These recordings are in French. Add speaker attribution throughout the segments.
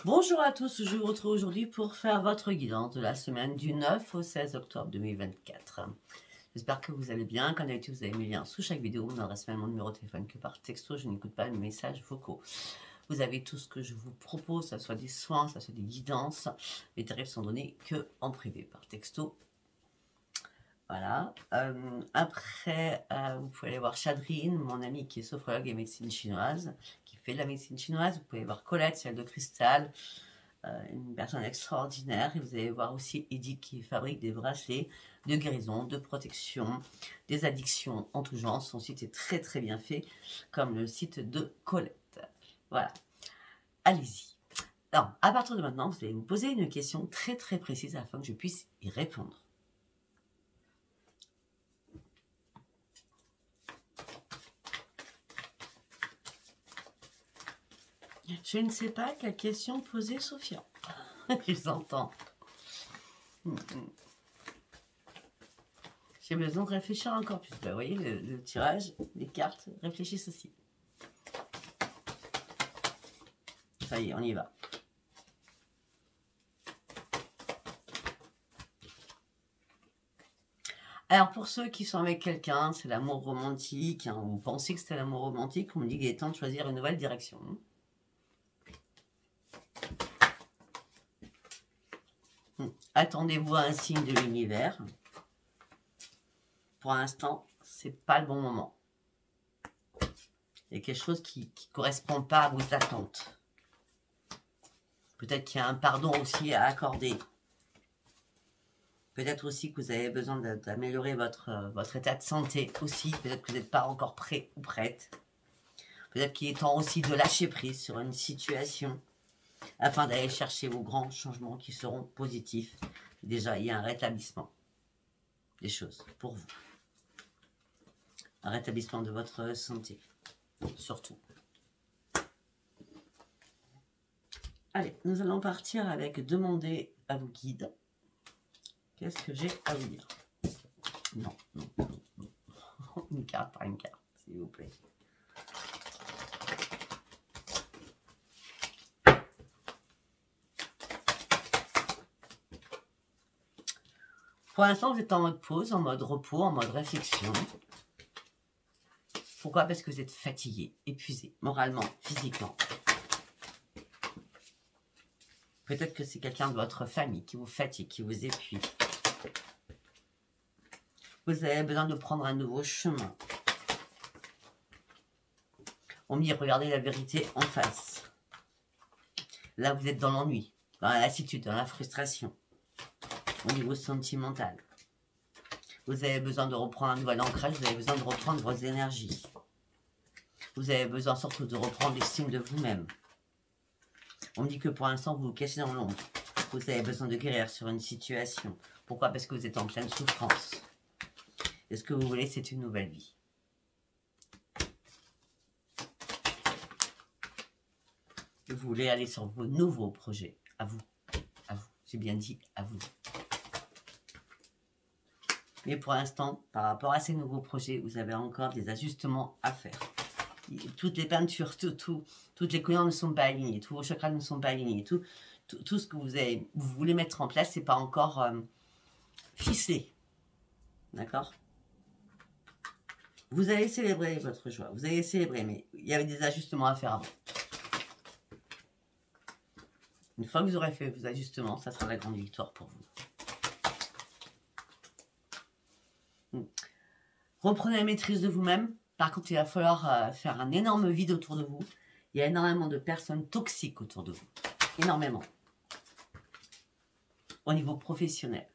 Speaker 1: Bonjour à tous, je vous retrouve aujourd'hui pour faire votre guidance de la semaine du 9 au 16 octobre 2024. J'espère que vous allez bien. Comme d'habitude, vous avez mes liens sous chaque vidéo. Mon adresse mail, mon numéro de téléphone que par texto. Je n'écoute pas les messages vocaux. Vous avez tout ce que je vous propose, que ce soit des soins, que ce soit des guidances. Les tarifs sont donnés que en privé, par texto. Voilà. Après, vous pouvez aller voir Chadrine, mon amie qui est sophrologue et médecine chinoise, qui fait de la médecine chinoise. Vous pouvez voir Colette, celle de cristal, une personne extraordinaire. Et vous allez voir aussi Edith qui fabrique des bracelets de guérison, de protection, des addictions en tout genre. Son site est très très bien fait, comme le site de Colette. Voilà. Allez-y. Alors, à partir de maintenant, vous allez vous poser une question très très précise afin que je puisse y répondre. Je ne sais pas quelle question poser, Sophia. Je vous entends. J'ai besoin de réfléchir encore plus. Vous voyez, le tirage, les cartes réfléchissent aussi. Ça y est, on y va. Alors, pour ceux qui sont avec quelqu'un, c'est l'amour romantique. Hein, vous pensez que c'était l'amour romantique, on me dit qu'il est temps de choisir une nouvelle direction. Attendez-vous à un signe de l'univers. Pour l'instant, c'est pas le bon moment. Il y a quelque chose qui ne correspond pas à vos attentes. Peut-être qu'il y a un pardon aussi à accorder. Peut-être aussi que vous avez besoin d'améliorer votre état de santé aussi. Peut-être que vous n'êtes pas encore prêt ou prête. Peut-être qu'il est temps aussi de lâcher prise sur une situation afin d'aller chercher vos grands changements qui seront positifs. Déjà, il y a un rétablissement des choses pour vous. Un rétablissement de votre santé, surtout. Allez, nous allons partir avec demander à vos guides. Qu'est-ce que j'ai à vous dire? Non, non, non, non. Une carte par une carte, s'il vous plaît. Pour l'instant, vous êtes en mode pause, en mode repos, en mode réflexion. Pourquoi? Parce que vous êtes fatigué, épuisé, moralement, physiquement. Peut-être que c'est quelqu'un de votre famille qui vous fatigue, qui vous épuise. Vous avez besoin de prendre un nouveau chemin. On me dit, regardez la vérité en face. Là, vous êtes dans l'ennui, dans la lassitude, dans la frustration. Au niveau sentimental. Vous avez besoin de reprendre un nouvel ancrage, vous avez besoin de reprendre vos énergies. Vous avez besoin surtout de reprendre l'estime de vous-même. On me dit que pour l'instant, vous vous cachez dans l'ombre. Vous avez besoin de guérir sur une situation. Pourquoi? Parce que vous êtes en pleine souffrance. Et ce que vous voulez, c'est une nouvelle vie. Et vous voulez aller sur vos nouveaux projets. À vous. À vous. J'ai bien dit à vous. Mais pour l'instant, par rapport à ces nouveaux projets, vous avez encore des ajustements à faire. Toutes les peintures, toutes les couleurs ne sont pas alignées, tous vos chakras ne sont pas alignés, tout ce que vous voulez mettre en place, c'est pas encore ficelé. D'accord? Vous allez célébrer votre joie, vous allez célébrer, mais il y avait des ajustements à faire avant. Une fois que vous aurez fait vos ajustements, ça sera la grande victoire pour vous. Reprenez la maîtrise de vous-même. Par contre, il va falloir faire un énorme vide autour de vous. Il y a énormément de personnes toxiques autour de vous. Énormément. Au niveau professionnel.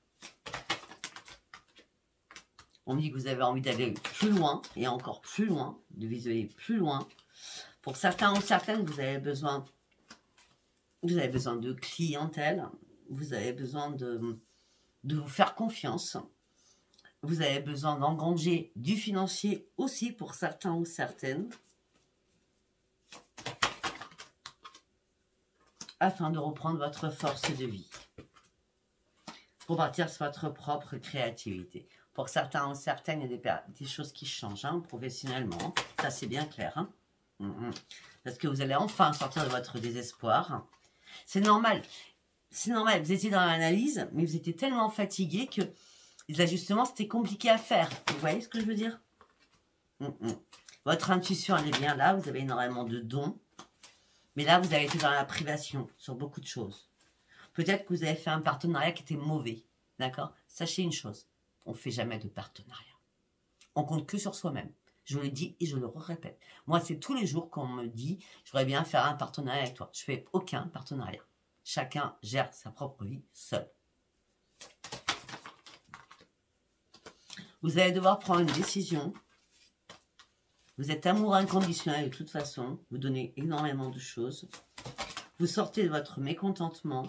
Speaker 1: On me dit que vous avez envie d'aller plus loin, et encore plus loin, de visualiser plus loin. Pour certains ou certaines, vous avez besoin de clientèle. Vous avez besoin de vous faire confiance. Vous avez besoin d'engranger du financier aussi pour certains ou certaines. Afin de reprendre votre force de vie. Pour partir sur votre propre créativité. Pour certains ou certaines, il y a des choses qui changent hein, professionnellement. Ça, c'est bien clair. Hein. Parce que vous allez enfin sortir de votre désespoir. C'est normal. C'est normal. Vous étiez dans l'analyse, mais vous étiez tellement fatigué que les ajustements, c'était compliqué à faire. Vous voyez ce que je veux dire? Votre intuition, elle est bien là. Vous avez énormément de dons. Mais là, vous avez été dans la privation sur beaucoup de choses. Peut-être que vous avez fait un partenariat qui était mauvais. D'accord? Sachez une chose. On ne fait jamais de partenariat. On compte que sur soi-même. Je vous le dis et je le répète. Moi, c'est tous les jours qu'on me dit « J'aurais bien faire un partenariat avec toi ». Je ne fais aucun partenariat. Chacun gère sa propre vie seul. Vous allez devoir prendre une décision. Vous êtes amoureux inconditionnel de toute façon. Vous donnez énormément de choses. Vous sortez de votre mécontentement.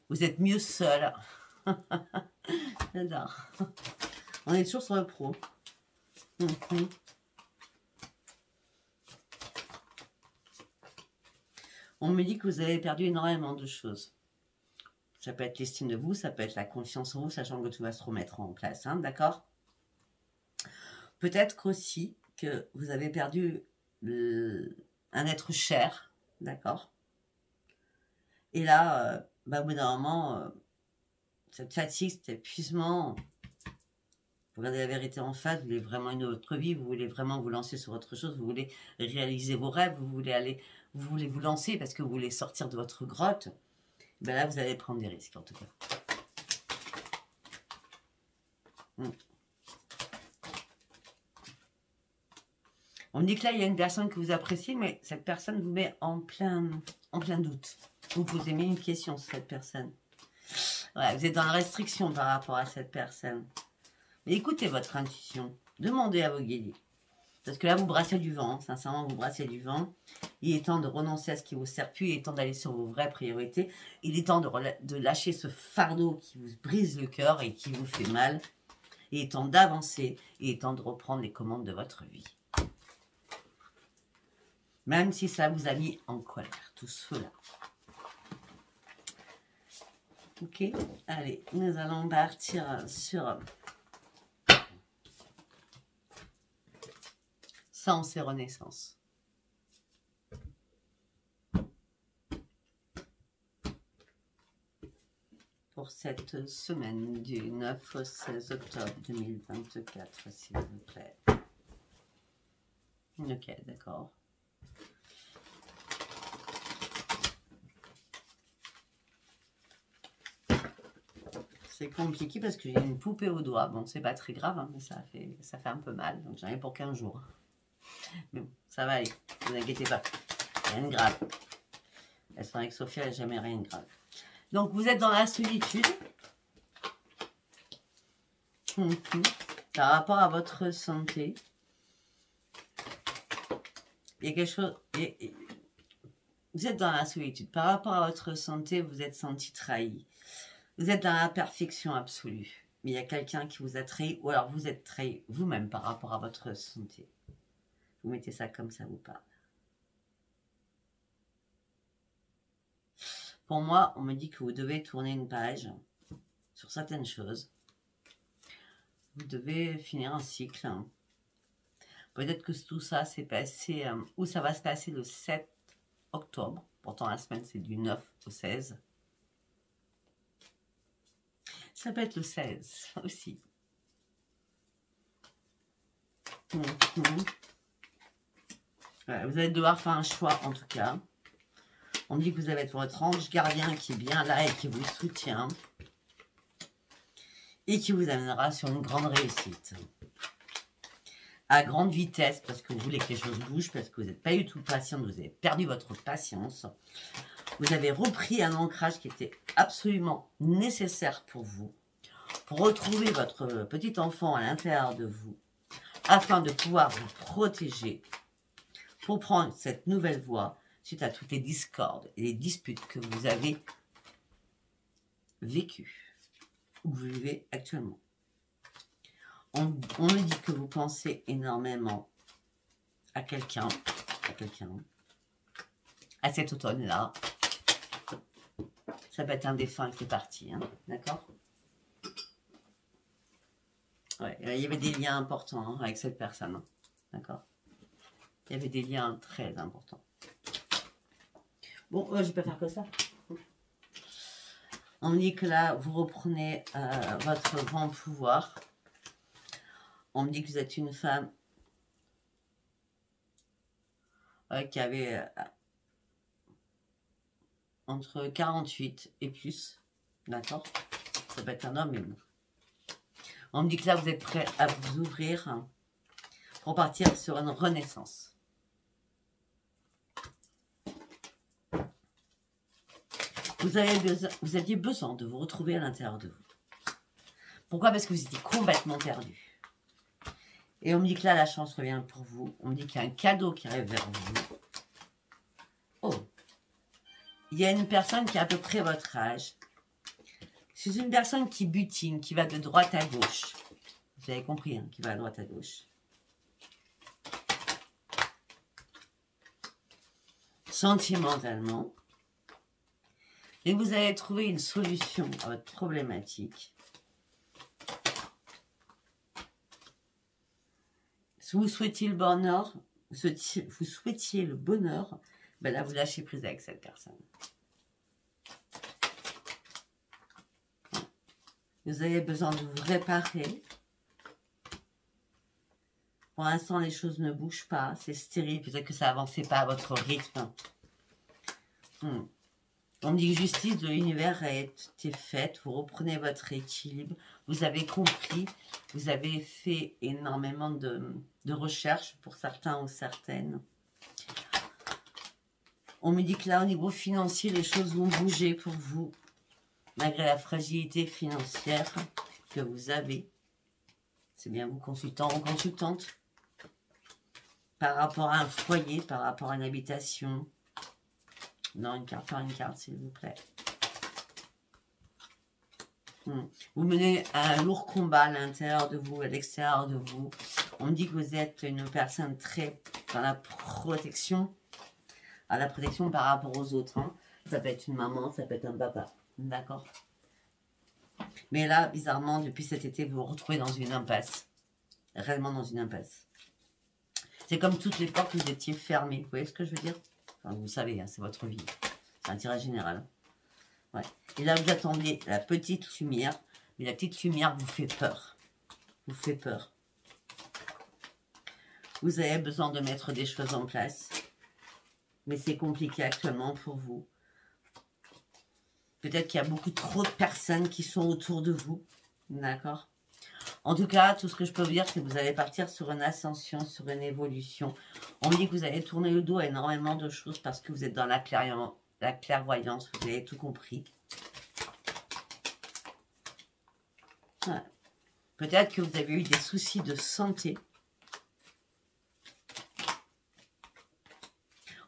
Speaker 1: Vous êtes mieux seul. J'adore. On est toujours sur le pro. On me dit que vous avez perdu énormément de choses. Ça peut être l'estime de vous, ça peut être la confiance en vous, sachant que tout va se remettre en place, hein, d'accord? Peut-être qu'aussi que vous avez perdu un être cher, d'accord? Et là, au bout d'un moment, cette fatigue, cet épuisement, vous regardez la vérité en face, vous voulez vraiment une autre vie, vous voulez vraiment vous lancer sur autre chose, vous voulez réaliser vos rêves, vous voulez vous lancer parce que vous voulez sortir de votre grotte. Ben là, vous allez prendre des risques en tout cas. On me dit que là, il y a une personne que vous appréciez, mais cette personne vous met en plein doute. Vous posez mille questions sur cette personne. Ouais, vous êtes dans la restriction par rapport à cette personne. Mais écoutez votre intuition. Demandez à vos guides. Parce que là, vous brassez du vent. Sincèrement, vous brassez du vent. Il est temps de renoncer à ce qui vous sert plus. Il est temps d'aller sur vos vraies priorités. Il est temps de lâcher ce fardeau qui vous brise le cœur et qui vous fait mal. Il est temps d'avancer. Il est temps de reprendre les commandes de votre vie. Même si ça vous a mis en colère. Tout cela. Ok, allez, nous allons partir sur sens et renaissance. Pour cette semaine du 9 au 16 octobre 2024, s'il vous plaît. Ok, d'accord. C'est compliqué parce que j'ai une poupée au doigt. Bon, c'est pas très grave, hein, mais ça fait un peu mal. Donc j'en ai pour 15 jours. Mais bon, ça va aller. Ne vous inquiétez pas. Rien de grave. Elle sera avec Sophia, elle n'a jamais rien de grave. Donc vous êtes dans la solitude. Par rapport à votre santé. Il y a quelque chose... Vous êtes dans la solitude. Par rapport à votre santé, vous êtes senti trahi. Vous êtes dans la perfection absolue. Mais il y a quelqu'un qui vous a trahi, ou alors vous êtes trahi vous-même par rapport à votre santé. Vous mettez ça comme ça vous parle. Pour moi, on me dit que vous devez tourner une page sur certaines choses. Vous devez finir un cycle. Peut-être que tout ça s'est passé, ou ça va se passer le 7 octobre. Pourtant, la semaine, c'est du 9 au 16. Ça peut être le 16 aussi. Voilà, vous allez devoir faire un choix en tout cas. On me dit que vous avez votre ange gardien qui est bien là et qui vous soutient. Et qui vous amènera sur une grande réussite. À grande vitesse parce que vous voulez que les choses bougent, parce que vous n'êtes pas du tout patient, vous avez perdu votre patience. Vous avez repris un ancrage qui était absolument nécessaire pour vous, pour retrouver votre petit enfant à l'intérieur de vous, afin de pouvoir vous protéger, pour prendre cette nouvelle voie suite à toutes les discordes et les disputes que vous avez vécues, ou que vous vivez actuellement. On me dit que vous pensez énormément à quelqu'un, à cet automne-là. Ça peut être un défunt qui est parti, hein, d'accord? Ouais, il y avait des liens importants hein, avec cette personne, hein, d'accord? Il y avait des liens très importants. Bon, je vais pas faire que ça. On me dit que là, vous reprenez votre grand pouvoir. On me dit que vous êtes une femme qui avait entre 48 et plus. D'accord? Ça peut être un homme et vous. On me dit que là, vous êtes prêt à vous ouvrir pour partir sur une renaissance. Vous aviez besoin de vous retrouver à l'intérieur de vous. Pourquoi? Parce que vous étiez complètement perdu. Et on me dit que là, la chance revient pour vous. On me dit qu'il y a un cadeau qui arrive vers vous. Oh! Il y a une personne qui a à peu près votre âge. C'est une personne qui butine, qui va de droite à gauche. Vous avez compris, hein, qui va à droite à gauche. Sentimentalement. Et vous allez trouver une solution à votre problématique. Si vous souhaitiez le bonheur, vous souhaitiez le bonheur, ben là vous lâchez prise avec cette personne. Vous avez besoin de vous réparer. Pour l'instant, les choses ne bougent pas. C'est stérile. Peut-être que ça n'avançait pas à votre rythme. On me dit que justice de l'univers a été faite. Vous reprenez votre équilibre. Vous avez compris. Vous avez fait énormément de recherches pour certains ou certaines. On me dit que là, au niveau financier, les choses vont bouger pour vous. Malgré la fragilité financière que vous avez. C'est bien vous, consultant ou consultante. Par rapport à un foyer, par rapport à une habitation. Non, une carte par une carte, s'il vous plaît. Vous menez un lourd combat à l'intérieur de vous, à l'extérieur de vous. On me dit que vous êtes une personne très dans la protection. À la protection par rapport aux autres. Hein. Ça peut être une maman, ça peut être un papa. D'accord? Mais là, bizarrement, depuis cet été, vous vous retrouvez dans une impasse. Réellement dans une impasse. C'est comme toutes les portes que vous étiez fermées. Vous voyez ce que je veux dire? Enfin, vous savez, hein, c'est votre vie. C'est un tirage général. Ouais. Et là, vous attendez la petite lumière. Mais la petite lumière vous fait peur. Vous fait peur. Vous avez besoin de mettre des choses en place. Mais c'est compliqué actuellement pour vous. Peut-être qu'il y a beaucoup trop de personnes qui sont autour de vous. D'accord? En tout cas, tout ce que je peux vous dire, c'est que vous allez partir sur une ascension, sur une évolution. On me dit que vous allez tourner le dos à énormément de choses parce que vous êtes dans la clairvoyance. Vous avez tout compris. Ouais. Peut-être que vous avez eu des soucis de santé.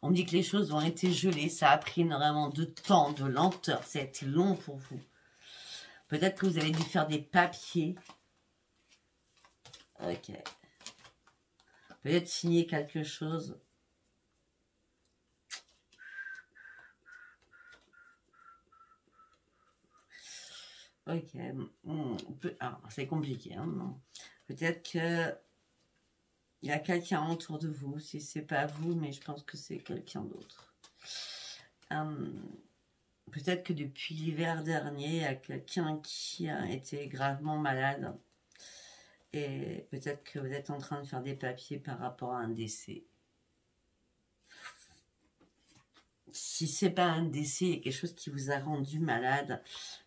Speaker 1: On me dit que les choses ont été gelées. Ça a pris énormément de temps, de lenteur. Ça a été long pour vous. Peut-être que vous avez dû faire des papiers. Ok. Peut-être signer quelque chose. Ok. C'est compliqué. Hein, peut-être que il y a quelqu'un autour de vous. Si c'est pas vous, mais je pense que c'est quelqu'un d'autre. Peut-être que depuis l'hiver dernier, il y a quelqu'un qui a été gravement malade. Et peut-être que vous êtes en train de faire des papiers par rapport à un décès. Si ce n'est pas un décès, il y a quelque chose qui vous a rendu malade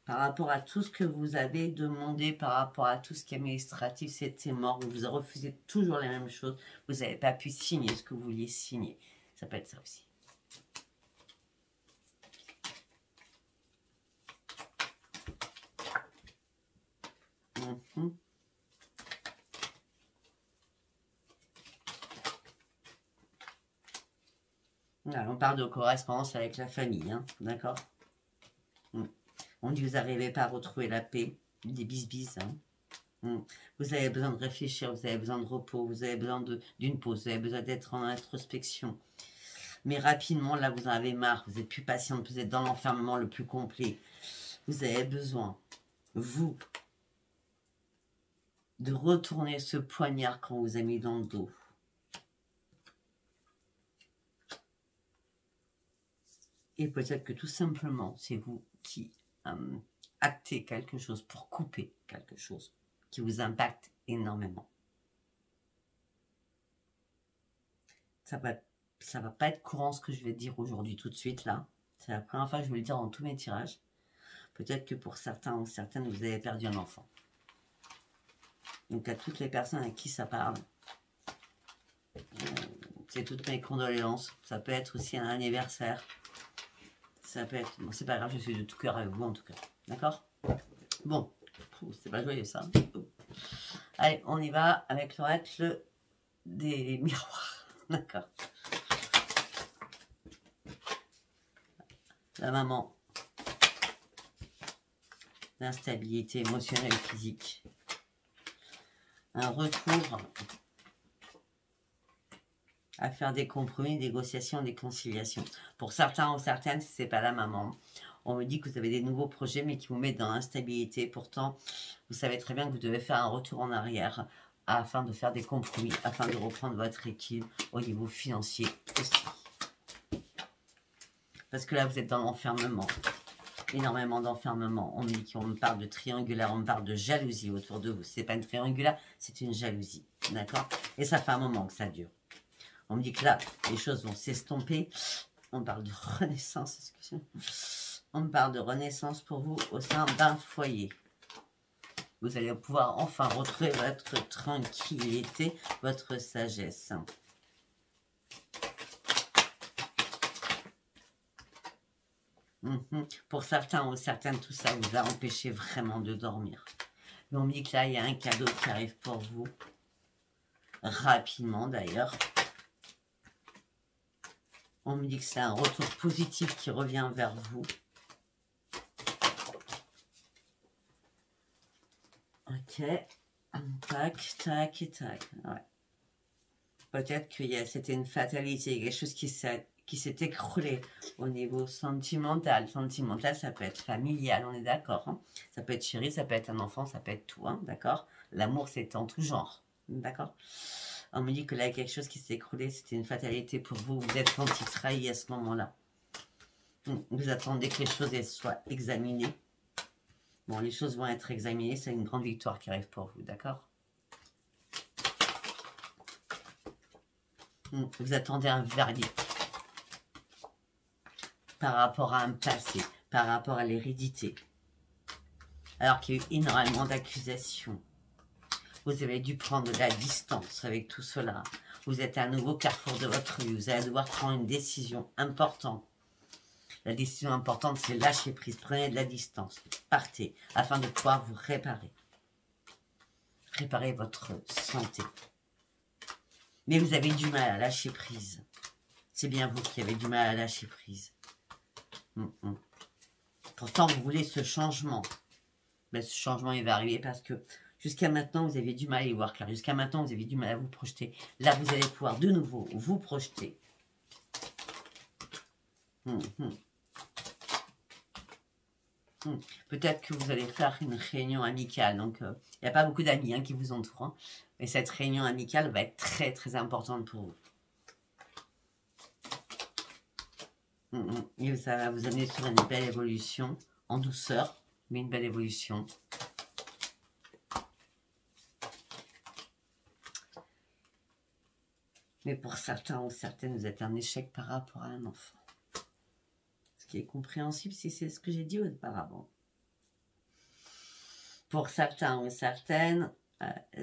Speaker 1: par rapport à tout ce que vous avez demandé, par rapport à tout ce qui est administratif, c'était mort. Vous vous refusez toujours les mêmes choses. Vous n'avez pas pu signer ce que vous vouliez signer. Ça peut être ça aussi. Voilà, on parle de correspondance avec la famille, hein, d'accord? On dit que vous n'arrivez pas à retrouver la paix, des bisbis. Hein. Vous avez besoin de réfléchir, vous avez besoin de repos, vous avez besoin d'une pause, vous avez besoin d'être en introspection. Mais rapidement, là, vous en avez marre, vous n'êtes plus patiente, vous êtes dans l'enfermement le plus complet. Vous avez besoin, vous, de retourner ce poignard qu'on vous a mis dans le dos. Et peut-être que tout simplement, c'est vous qui acter quelque chose, pour couper quelque chose qui vous impacte énormément. Ça va pas être courant ce que je vais dire aujourd'hui tout de suite là. C'est la première fois que je vais le dire dans tous mes tirages. Peut-être que pour certains ou certaines, vous avez perdu un enfant. Donc à toutes les personnes à qui ça parle, c'est toutes mes condoléances. Ça peut être aussi un anniversaire. Ça peut être... Bon, c'est pas grave, je suis de tout cœur avec vous en tout cas. D'accord? Bon, c'est pas joyeux ça. Allez, on y va avec l'oracle des miroirs. D'accord. La maman. L'instabilité émotionnelle et physique. Un retour à faire des compromis, des négociations, des conciliations. Pour certains ou certaines, si ce n'est pas la maman, on me dit que vous avez des nouveaux projets, mais qui vous mettent dans l'instabilité. Pourtant, vous savez très bien que vous devez faire un retour en arrière afin de faire des compromis, afin de reprendre votre équilibre au niveau financier aussi. Parce que là, vous êtes dans l'enfermement. Énormément d'enfermement. On me dit qu'on me parle de triangulaire, on me parle de jalousie autour de vous. Ce n'est pas une triangulaire, c'est une jalousie. D'accord? Et ça fait un moment que ça dure. On me dit que là, les choses vont s'estomper. On parle de renaissance, excusez-moi. On me parle de renaissance pour vous au sein d'un foyer. Vous allez pouvoir enfin retrouver votre tranquillité, votre sagesse. Pour certains ou certaines, tout ça vous a empêché vraiment de dormir. Mais on me dit que là, il y a un cadeau qui arrive pour vous. Rapidement d'ailleurs. On me dit que c'est un retour positif qui revient vers vous. Ok. Tac, tac et tac. Ouais. Peut-être que c'était une fatalité, quelque chose qui s'est écroulé au niveau sentimental. Sentimental, ça peut être familial, on est d'accord. Hein, ça peut être chéri, ça peut être un enfant, ça peut être tout. Hein, d'accord. L'amour, c'est en tout genre. D'accord. On me dit que là, il y a quelque chose qui s'est écroulé. C'était une fatalité pour vous. Vous êtes senti trahi à ce moment-là. Vous attendez que les choses soient examinées. Bon, les choses vont être examinées. C'est une grande victoire qui arrive pour vous. D'accord? Vous attendez un verdict. Par rapport à un passé. Par rapport à l'hérédité. Alors qu'il y a eu énormément d'accusations. Vous avez dû prendre de la distance avec tout cela. Vous êtes à un nouveau carrefour de votre vie. Vous allez devoir prendre une décision importante. La décision importante, c'est lâcher prise. Prenez de la distance. Partez afin de pouvoir vous réparer. Réparer votre santé. Mais vous avez du mal à lâcher prise. C'est bien vous qui avez du mal à lâcher prise. Pourtant, vous voulez ce changement. Mais ce changement, il va arriver parce que jusqu'à maintenant, vous avez du mal à y voir clair. Jusqu'à maintenant, vous avez du mal à vous projeter. Là, vous allez pouvoir de nouveau vous projeter. Peut-être que vous allez faire une réunion amicale. Donc, il n'y a pas beaucoup d'amis qui vous entourent. Hein. Mais cette réunion amicale va être très, très importante pour vous. Et ça va vous amener sur une belle évolution, en douceur, mais une belle évolution. Mais pour certains ou certaines, vous êtes un échec par rapport à un enfant. Ce qui est compréhensible si c'est ce que j'ai dit auparavant. Pour certains ou certaines,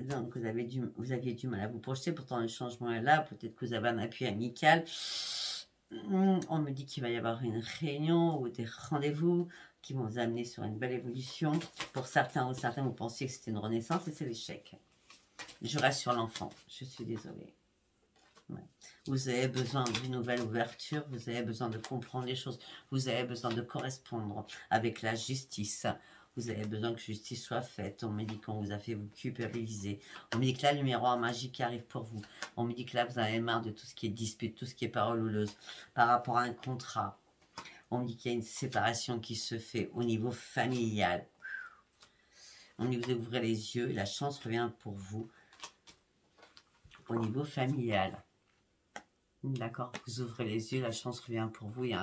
Speaker 1: donc vous aviez du mal à vous projeter, pourtant le changement est là, peut-être que vous avez un appui amical. On me dit qu'il va y avoir une réunion ou des rendez-vous qui vont vous amener sur une belle évolution. Pour certains ou certaines, vous pensiez que c'était une renaissance et c'est l'échec. Je reste sur l'enfant, je suis désolée. Ouais. Vous avez besoin d'une nouvelle ouverture, vous avez besoin de comprendre les choses, vous avez besoin de correspondre avec la justice. Vous avez besoin que justice soit faite. On me dit qu'on vous a fait vous culpabiliser. On me dit que là, le miroir magique arrive pour vous. On me dit que là, vous en avez marre de tout ce qui est dispute, tout ce qui est parole houleuse par rapport à un contrat. On me dit qu'il y a une séparation qui se fait au niveau familial. On me dit que vous ouvrez les yeux et la chance revient pour vous au niveau familial. D'accord, vous ouvrez les yeux, la chance revient pour vous et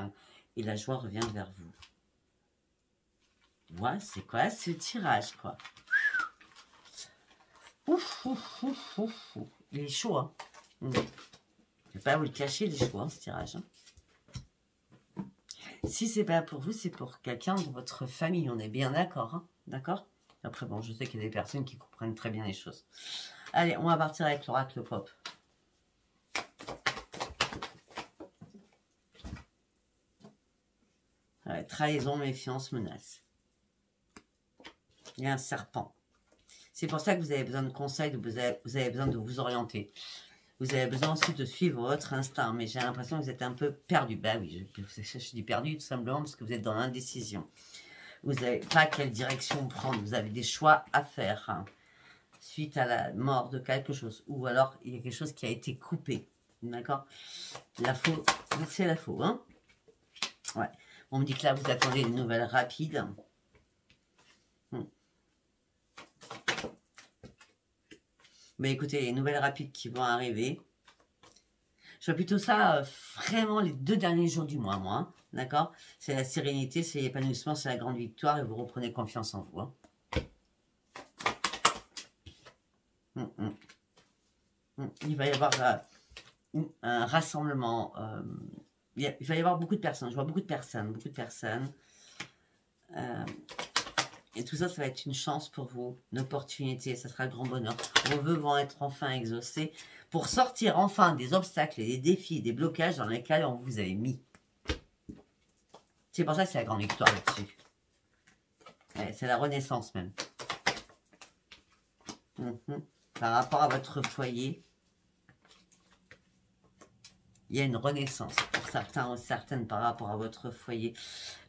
Speaker 1: la joie revient vers vous. Ouais, c'est quoi ce tirage, quoi? Ouf, ouf, ouf, ouf, ouf. Il est chaud, hein. Je vais pas vous le cacher, il est chaud, hein, ce tirage. Hein. Si c'est pas pour vous, c'est pour quelqu'un de votre famille. On est bien d'accord, hein. D'accord? Après, bon, je sais qu'il y a des personnes qui comprennent très bien les choses. Allez, on va partir avec l'oracle pop. Ouais, trahison, méfiance, menace. Il y a un serpent. C'est pour ça que vous avez besoin de conseils, vous avez besoin de vous orienter. Vous avez besoin aussi de suivre votre instinct, mais j'ai l'impression que vous êtes un peu perdu. Bah oui, je dis perdu tout simplement parce que vous êtes dans l'indécision. Vous n'avez pas quelle direction prendre, vous avez des choix à faire hein, suite à la mort de quelque chose. Ou alors, il y a quelque chose qui a été coupé, d'accord? La faux, c'est la faux, hein? Ouais. On me dit que là, vous attendez une nouvelle rapide. Mais écoutez, les nouvelles rapides qui vont arriver. Je vois plutôt ça vraiment les 2 derniers jours du mois, moi. Hein, d'accord? C'est la sérénité, c'est l'épanouissement, c'est la grande victoire et vous reprenez confiance en vous. Hein. Il va y avoir un rassemblement. Il va y avoir beaucoup de personnes. Je vois beaucoup de personnes. Et tout ça, ça va être une chance pour vous, une opportunité, ça sera le grand bonheur. Vos vœux vont être enfin exaucés pour sortir enfin des obstacles et des défis, des blocages dans lesquels on vous avait mis. C'est pour ça que c'est la grande victoire là-dessus. Ouais, c'est la renaissance même. Par rapport à votre foyer, il y a une renaissance pour certains ou certaines par rapport à votre foyer.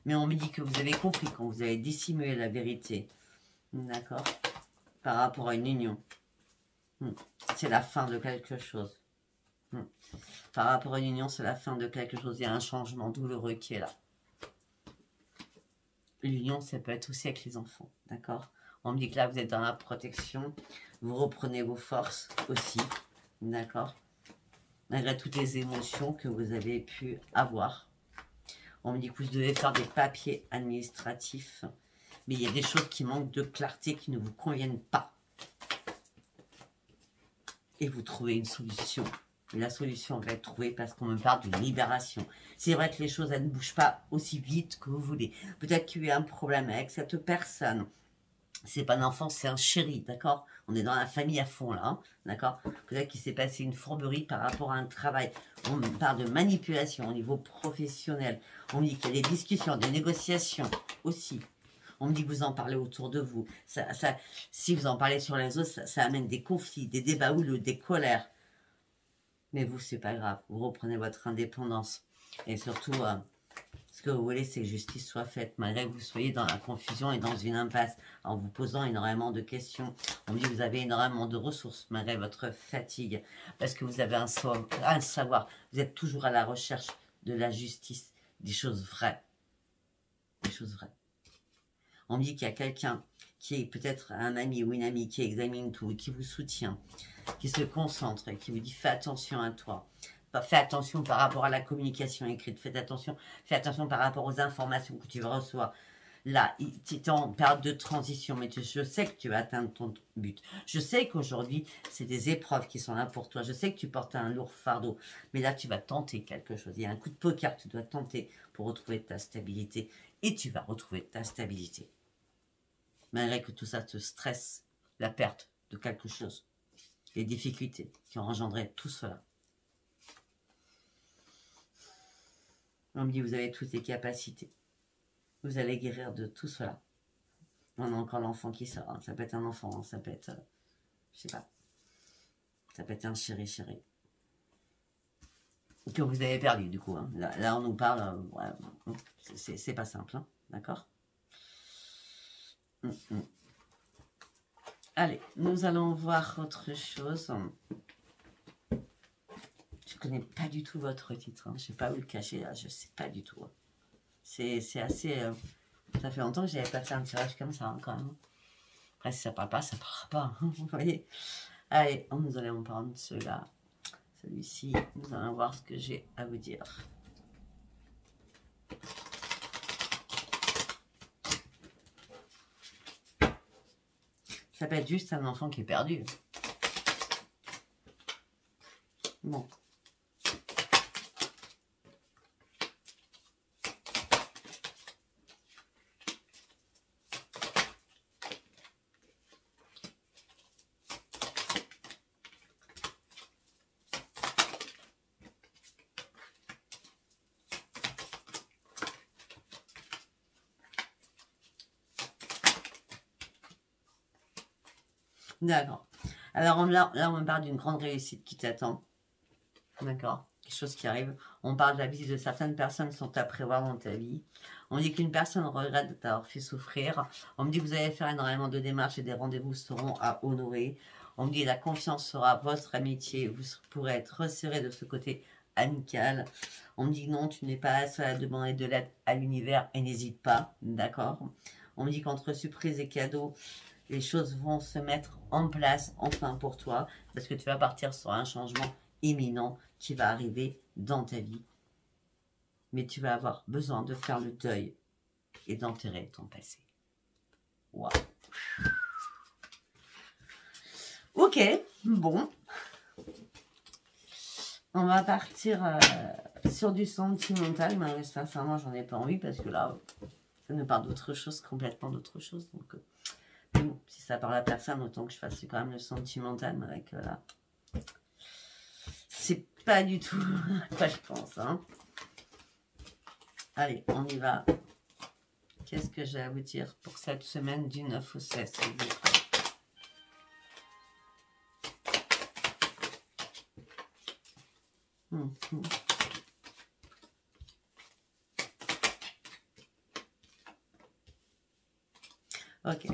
Speaker 1: Mais on me dit que vous avez compris quand vous avez dissimulé la vérité. D'accord? Par rapport à une union. C'est la fin de quelque chose. Par rapport à une union, c'est la fin de quelque chose. Il y a un changement douloureux qui est là. L'union, ça peut être aussi avec les enfants. D'accord? On me dit que là, vous êtes dans la protection. Vous reprenez vos forces aussi. D'accord? Malgré toutes les émotions que vous avez pu avoir. On me dit que vous devez faire des papiers administratifs. Mais il y a des choses qui manquent de clarté, qui ne vous conviennent pas. Et vous trouvez une solution. Et la solution va être trouvée parce qu'on me parle d'une libération. C'est vrai que les choses, elles ne bougent pas aussi vite que vous voulez. Peut-être qu'il y a un problème avec cette personne. C'est pas un enfant, c'est un chéri, d'accord? On est dans la famille à fond, là, hein, d'accord? Peut-être qu'il s'est passé une fourberie par rapport à un travail. On me parle de manipulation au niveau professionnel. On me dit qu'il y a des discussions, des négociations aussi. On me dit que vous en parlez autour de vous. Si vous en parlez sur les autres, ça amène des conflits, des débats houleux, des colères. Mais vous, c'est pas grave. Vous reprenez votre indépendance. Et surtout, ce que vous voulez, c'est que justice soit faite, malgré que vous soyez dans la confusion et dans une impasse, en vous posant énormément de questions. On me dit que vous avez énormément de ressources, malgré votre fatigue, parce que vous avez un savoir. Vous êtes toujours à la recherche de la justice, des choses vraies. Des choses vraies. On me dit qu'il y a quelqu'un qui est peut-être un ami ou une amie qui examine tout, qui vous soutient, qui se concentre, qui vous dit fais attention à toi. Fais attention par rapport à la communication écrite, fais attention par rapport aux informations que tu vas recevoir. Là, tu es en période de transition, mais je sais que tu vas atteindre ton but. Je sais qu'aujourd'hui, c'est des épreuves qui sont là pour toi. Je sais que tu portes un lourd fardeau, mais là, tu vas tenter quelque chose. Il y a un coup de poker que tu dois tenter pour retrouver ta stabilité, et tu vas retrouver ta stabilité. Malgré que tout ça te stresse, la perte de quelque chose, les difficultés qui ont engendré tout cela. On me dit, vous avez toutes les capacités. Vous allez guérir de tout cela. On a encore l'enfant qui sort. Hein. Ça peut être un enfant, hein. Ça peut être, je sais pas. Ça peut être un chéri. Que vous avez perdu, du coup. Hein. Là, on nous parle, ouais, c'est pas simple, hein. D'accord? Allez, nous allons voir autre chose. Je ne connais pas du tout votre titre. Hein. Je ne sais pas où le cacher, là. Je ne sais pas du tout. Hein. C'est assez... ça fait longtemps que je n'avais pas fait un tirage comme ça, hein, quand même. Après, si ça ne parle pas, ça ne parlera pas. Hein, vous voyez. Allez, nous allons prendre ceux-là. Celui-ci, nous allons voir ce que j'ai à vous dire. Ça peut être juste un enfant qui est perdu. Bon. D'accord. Alors là, on parle d'une grande réussite qui t'attend. D'accord. Quelque chose qui arrive. On parle de la visite de certaines personnes qui sont à prévoir dans ta vie. On dit qu'une personne regrette de t'avoir fait souffrir. On me dit que vous allez faire énormément de démarches et des rendez-vous seront à honorer. On me dit que la confiance sera votre amitié. Vous pourrez être resserré de ce côté amical. On me dit que non, tu n'es pas seul à demander de l'aide à l'univers et n'hésite pas. D'accord. On me dit qu'entre surprise et cadeaux, les choses vont se mettre en place enfin pour toi, parce que tu vas partir sur un changement imminent qui va arriver dans ta vie. Mais tu vas avoir besoin de faire le deuil et d'enterrer ton passé. Waouh. Ok, bon. On va partir sur du sentimental, mais sincèrement, j'en ai pas envie, parce que là, ça nous parle d'autre chose, complètement d'autre chose. Donc, bon, si ça parle à personne, autant que je fasse quand même le sentimental, mais avec là, c'est pas du tout à quoi je pense. Hein. Allez, on y va. Qu'est-ce que j'ai à vous dire pour cette semaine du 9 au 16, s'il vous plaît? Ok.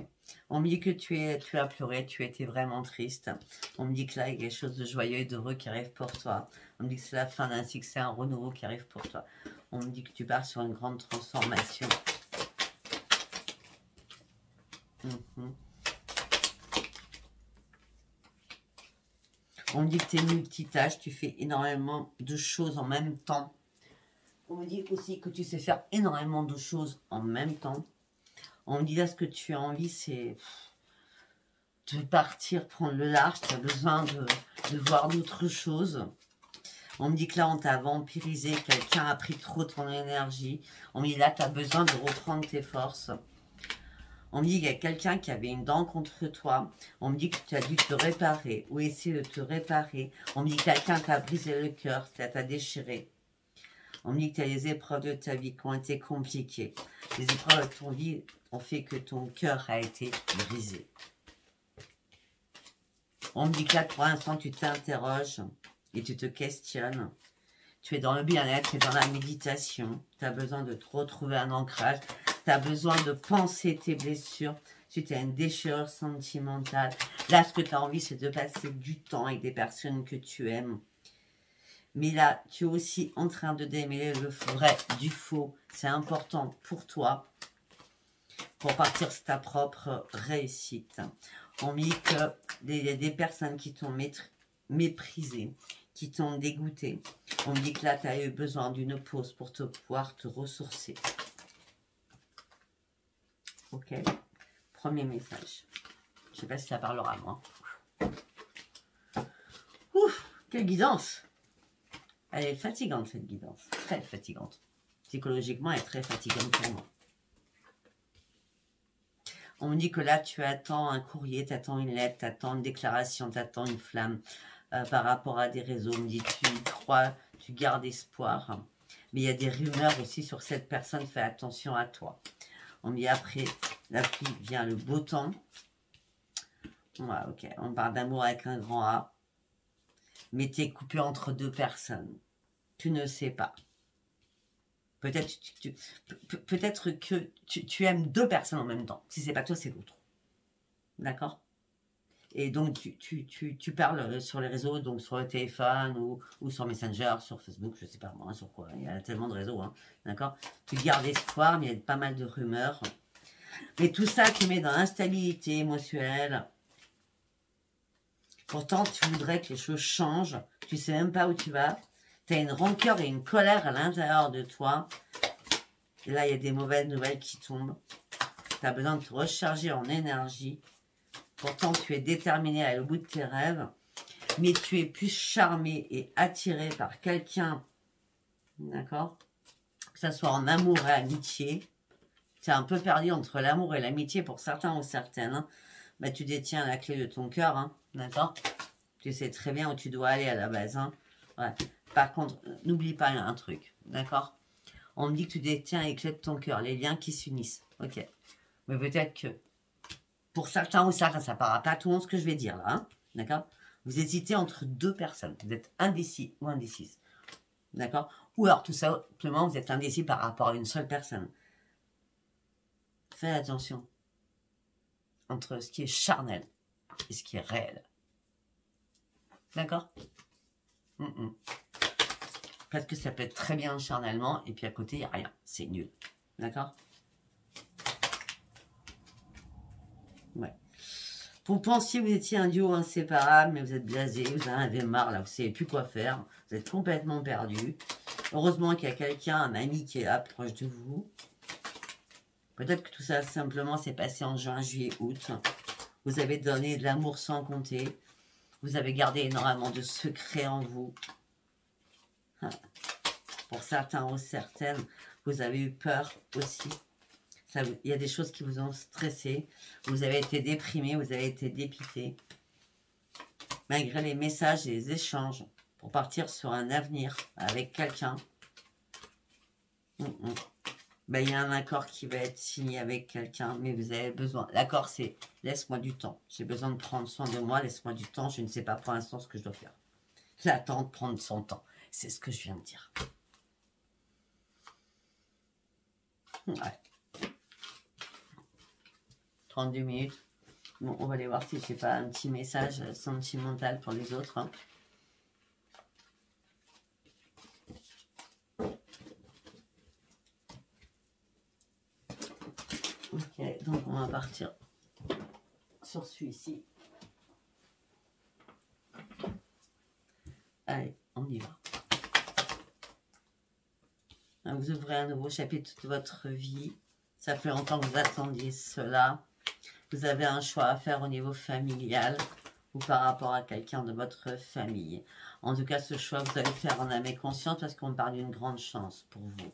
Speaker 1: On me dit que tu as pleuré, tu étais vraiment triste. On me dit que là, il y a quelque chose de joyeux et d'heureux qui arrive pour toi. On me dit que c'est la fin d'un cycle, c'est un renouveau qui arrive pour toi. On me dit que tu pars sur une grande transformation. On me dit que tu es multitâche, tu fais énormément de choses en même temps. On me dit aussi que tu sais faire énormément de choses en même temps. On me dit là, ce que tu as envie, c'est de partir prendre le large. Tu as besoin de voir d'autres choses. On me dit que là, on t'a vampirisé. Quelqu'un a pris trop ton énergie. On me dit là, tu as besoin de reprendre tes forces. On me dit qu'il y a quelqu'un qui avait une dent contre toi. On me dit que tu as dû te réparer ou essayer de te réparer. On me dit que quelqu'un t'a brisé le cœur, t'a déchiré. On me dit que tu as les épreuves de ta vie qui ont été compliquées. Les épreuves de ton vie ont fait que ton cœur a été brisé. On me dit que là, pour l'instant, tu t'interroges et tu te questionnes. Tu es dans le bien-être, tu es dans la méditation. Tu as besoin de te retrouver un ancrage. Tu as besoin de penser tes blessures. Si tu as une déchirure sentimentale. Là, ce que tu as envie, c'est de passer du temps avec des personnes que tu aimes. Mais là, tu es aussi en train de démêler le vrai du faux. C'est important pour toi. Pour partir sur ta propre réussite. On me dit qu'il y a des personnes qui t'ont méprisé, qui t'ont dégoûté. On me dit que là, tu as eu besoin d'une pause pour pouvoir te ressourcer. Ok. Premier message. Je ne sais pas si ça parlera à moi. Ouf, quelle guidance! Elle est fatigante, cette guidance. Très fatigante. Psychologiquement, elle est très fatigante pour moi. On me dit que là, tu attends un courrier, tu attends une lettre, tu attends une déclaration, tu attends une flamme par rapport à des réseaux. On me dit que tu y crois, tu gardes espoir. Mais il y a des rumeurs aussi sur cette personne, fais attention à toi. On me dit après, la pluie vient le beau temps. Ouais, ok, on parle d'amour avec un grand A. Mais tu es coupé entre deux personnes. Tu ne sais pas. Peut-être que tu aimes deux personnes en même temps. Si c'est pas toi, c'est l'autre. D'accord? Et donc, tu parles sur les réseaux, donc sur le téléphone ou sur Messenger, sur Facebook, je sais pas moi, sur quoi. Il y a tellement de réseaux. Hein, d'accord? Tu gardes espoir, mais il y a pas mal de rumeurs. Mais tout ça, tu mets dans l'instabilité émotionnelle. Pourtant, tu voudrais que les choses changent. Tu sais même pas où tu vas. Tu as une rancœur et une colère à l'intérieur de toi. Et là, il y a des mauvaises nouvelles qui tombent. Tu as besoin de te recharger en énergie Pourtant, tu es déterminé à aller au bout de tes rêves. Mais tu es plus charmé et attiré par quelqu'un, d'accord? Que ce soit en amour et amitié. Tu es un peu perdu entre l'amour et l'amitié pour certains ou certaines. Hein. Bah, tu détiens la clé de ton cœur, hein, d'accord? Tu sais très bien où tu dois aller à la base. Hein. Ouais. Par contre, n'oublie pas un truc, d'accord? On me dit que tu détiens les clés de ton cœur, les liens qui s'unissent. Ok. Mais peut-être que pour certains ou certains, ça ne paraît pas tout le monde ce que je vais dire là, hein, d'accord? Vous hésitez entre deux personnes. Vous êtes indécis ou indécise. D'accord? Ou alors, tout simplement, vous êtes indécis par rapport à une seule personne. Faites attention entre ce qui est charnel et ce qui est réel. D'accord? Parce que ça peut être très bien charnellement et puis à côté, il n'y a rien. C'est nul. D'accord? Ouais. Vous pensiez que vous étiez un duo inséparable, mais vous êtes blasé, vous en avez marre, là, vous ne savez plus quoi faire, vous êtes complètement perdu. Heureusement qu'il y a quelqu'un, un ami qui est là, proche de vous. Peut-être que tout ça, simplement, s'est passé en juin, juillet, août. Vous avez donné de l'amour sans compter. Vous avez gardé énormément de secrets en vous. Pour certains ou certaines, vous avez eu peur aussi. Il y a des choses qui vous ont stressé. Vous avez été déprimé, vous avez été dépité. Malgré les messages et les échanges, pour partir sur un avenir avec quelqu'un. Ben, il y a un accord qui va être signé avec quelqu'un, mais vous avez besoin. L'accord, c'est laisse-moi du temps. J'ai besoin de prendre soin de moi, laisse-moi du temps. Je ne sais pas pour l'instant ce que je dois faire. J'attends de prendre son temps. C'est ce que je viens de dire. Ouais. 32 minutes. Bon, on va aller voir si je n'ai pas un petit message sentimental pour les autres. Hein. Ok, donc on va partir sur celui-ci. Allez, on y va. Vous ouvrez un nouveau chapitre de votre vie. Ça fait longtemps que vous attendiez cela. Vous avez un choix à faire au niveau familial ou par rapport à quelqu'un de votre famille. En tout cas, ce choix, vous allez le faire en âme et conscience parce qu'on parle d'une grande chance pour vous.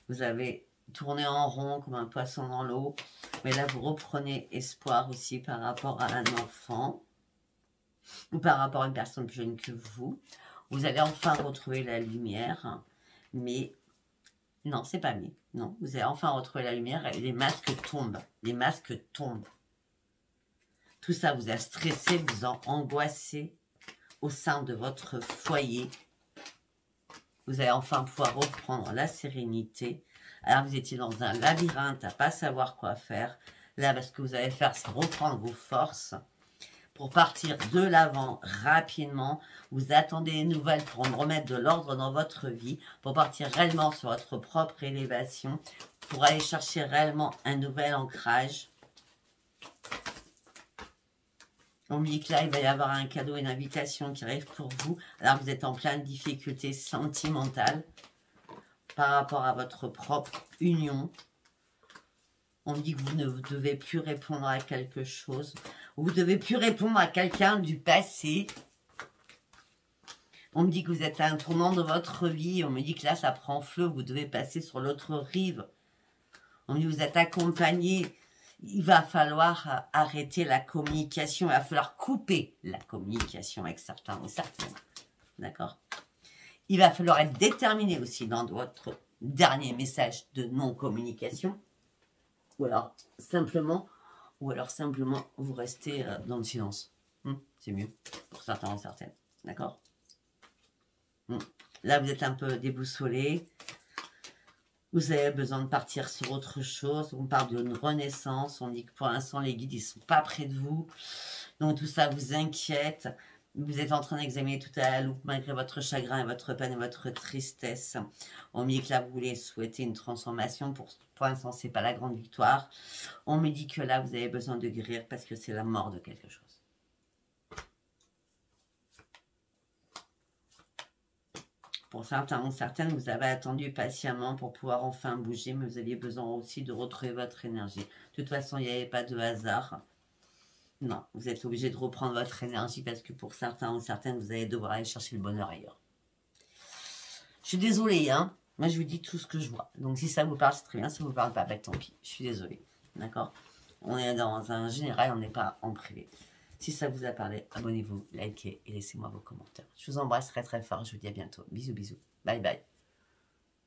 Speaker 1: Vous avez tourné en rond comme un poisson dans l'eau. Mais là, vous reprenez espoir aussi par rapport à un enfant ou par rapport à une personne plus jeune que vous. Vous allez enfin retrouver la lumière. Mais, non, c'est pas mais. Non, vous allez enfin retrouver la lumière et les masques tombent. Les masques tombent. Tout ça vous a stressé, vous a angoissé au sein de votre foyer. Vous allez enfin pouvoir reprendre la sérénité. Alors, vous étiez dans un labyrinthe à ne pas savoir quoi faire. Là, ce que vous allez faire, c'est reprendre vos forces pour partir de l'avant rapidement. Vous attendez les nouvelles pour remettre de l'ordre dans votre vie, pour partir réellement sur votre propre élévation, pour aller chercher réellement un nouvel ancrage. On me dit que là, il va y avoir un cadeau, une invitation qui arrive pour vous. Alors, vous êtes en pleine difficulté sentimentale par rapport à votre propre union. On me dit que vous ne devez plus répondre à quelque chose. Vous ne devez plus répondre à quelqu'un du passé. On me dit que vous êtes à un tournant de votre vie. On me dit que là, ça prend feu. Vous devez passer sur l'autre rive. On me dit que vous êtes accompagné. Il va falloir arrêter la communication. Il va falloir couper la communication avec certains ou certaines. D'accord? Il va falloir être déterminé aussi dans votre dernier message de non-communication. Ou alors simplement vous restez dans le silence. C'est mieux pour certains ou certaines. D'accord? Là, vous êtes un peu déboussolé. Vous avez besoin de partir sur autre chose. On parle d'une renaissance. On dit que pour l'instant, les guides, ils ne sont pas près de vous. Donc, tout ça vous inquiète. Vous êtes en train d'examiner tout à la loupe malgré votre chagrin et votre peine et votre tristesse. On me dit que là, vous voulez souhaiter une transformation. Pour l'instant, ce n'est pas la grande victoire. On me dit que là, vous avez besoin de guérir parce que c'est la mort de quelque chose. Pour certains ou certaines, vous avez attendu patiemment pour pouvoir enfin bouger, mais vous aviez besoin aussi de retrouver votre énergie. De toute façon, il n'y avait pas de hasard. Non, vous êtes obligé de reprendre votre énergie parce que pour certains ou certaines, vous allez devoir aller chercher le bonheur ailleurs. Je suis désolée, hein. Moi, je vous dis tout ce que je vois. Donc, si ça vous parle, c'est très bien. Si ça vous parle pas, bah, tant pis. Je suis désolée. D'accord? On est dans un général, on n'est pas en privé. Si ça vous a parlé, abonnez-vous, likez et laissez-moi vos commentaires. Je vous embrasse très très fort. Je vous dis à bientôt. Bisous, bisous. Bye bye.